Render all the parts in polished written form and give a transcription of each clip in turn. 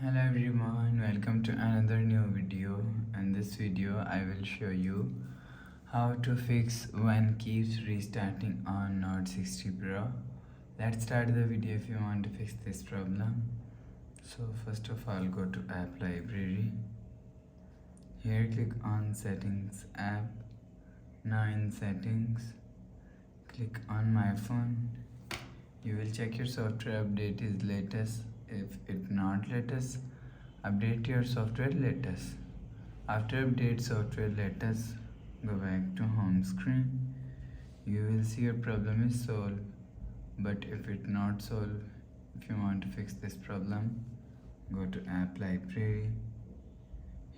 Hello everyone, welcome to another new video. In this video I will show you how to fix when keeps restarting on Note 60 Pro. Let's start the video if you want to fix this problem. So first of all, go to app library. Here click on settings app. Now in settings, click on my phone. You will check your software update is latest. If it not latest, update your software latest. After update software latest, go back to home screen. You will see your problem is solved. But if it not solved, if you want to fix this problem, go to app library.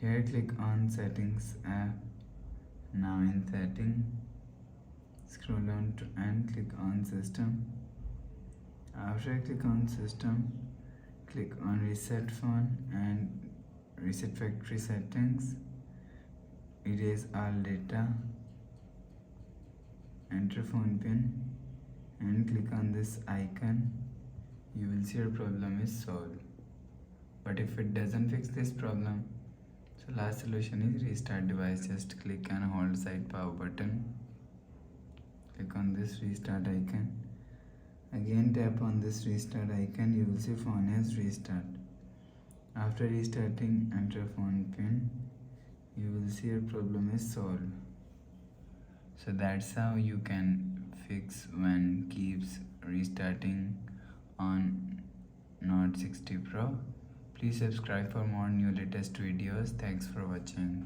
Here click on settings app. Now in setting, scroll down to and click on system. After I click on system, click on reset phone and reset factory settings. Erase all data. Enter phone pin and click on this icon. You will see your problem is solved. But if it doesn't fix this problem, so last solution is restart device. Just click and hold side power button. Click on this restart icon. Again tap on this restart icon. You will see phone has restart. After restarting, enter phone pin. You will see your problem is solved. So that's how you can fix when keeps restarting on Note 60 Pro. Please subscribe for more new latest videos. Thanks for watching.